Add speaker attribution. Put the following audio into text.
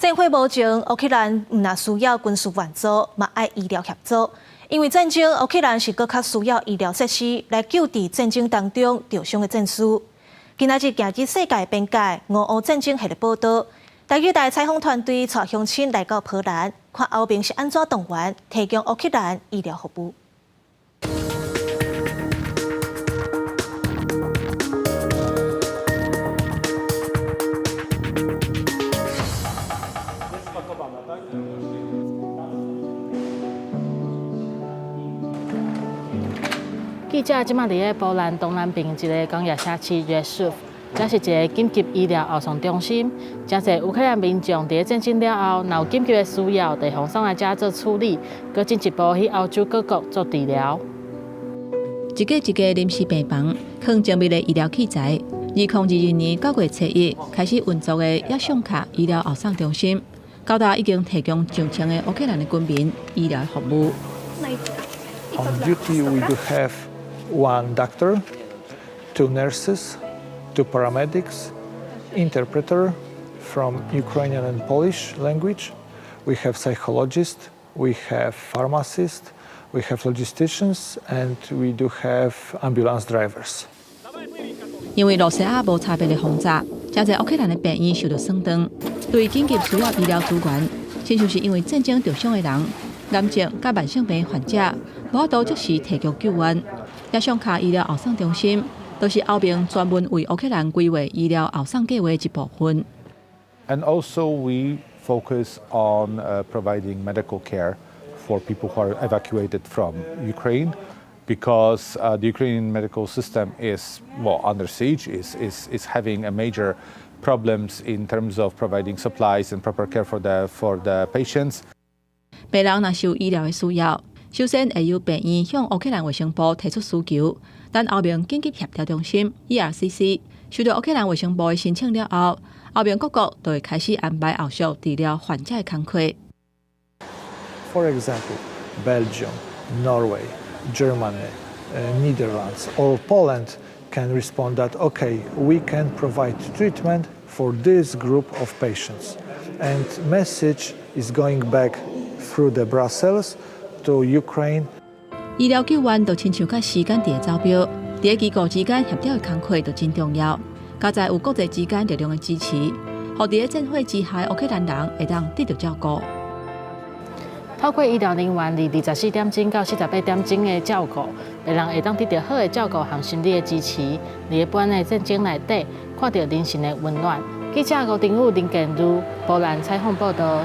Speaker 1: 战火无情，乌克兰唔但需要军事援助，嘛爱医疗协助。因为战争，乌克兰是更较需要医疗设施来救治战争当中受伤的战士。今仔日行至世界边界，俄乌战争系列报道。台语台采访团队带乡亲来到波兰，看后面是安怎动员提供乌克兰医疗服务。
Speaker 2: 记者即马伫咧波兰东南边一个工业社区约什，这是一个紧急医疗后送中心。真侪乌克兰民众伫咧战争了后，若有紧急的需要，地方送来遮做处理，搁进一步去欧洲各国做治疗。
Speaker 3: 一个临时病房，放精密的医疗器材。2022年9月7日开始运作的约尚卡医疗后送中心，到达已经提供上千的乌克兰的军民医疗服务。
Speaker 4: On duty, we do have 1 doctor, 2 nurses, 2 paramedics, interpreter from Ukrainian and Polish language. We have psychologists, we have pharmacists, we have logisticians, and we do have ambulance drivers.
Speaker 3: 因为罗西亚无差别的轰炸，真侪乌克兰的病院受到损伤，对紧急需要医疗资源，亲像是因为战争受伤的人、癌症甲慢性病患者，无法度即时提供救援。约尚卡医疗后送中心，都是后面专门为乌克兰规划医疗后送计划的一部分。
Speaker 5: And also we focus on providing medical care for people who are evacuated from Ukraine, because the Ukrainian medical system is under siege, is having a major problems in terms of providing supplies and proper care for the patients.
Speaker 3: 病人若是有医疗的需要，首先会由病院向乌克兰卫生部提出需求，但后面紧急协调中心 ERCC 收到乌克兰卫生部的申請了後，後面各國就會開始安排後續治療患者的工作。
Speaker 4: For example, Belgium, Norway, Germany, Netherlands, or Poland can respond that, okay, we can provide treatment for this group of patients. And message is going back through the Brussels to Ukraine.
Speaker 3: 醫療救援就親像甲時間地走標，在機構之間協調的工作就真重要。加在有國際之間力量的支持，讓在戰火之下的烏克蘭人會當得到照顧。
Speaker 2: 透過醫療人員伫24點鐘到48點鐘的照顧，病人會當得到好的照顧和心理的支持。伫一般的戰爭內底，看到人性的溫暖。記者吳定宇、林建如，波蘭採訪報道。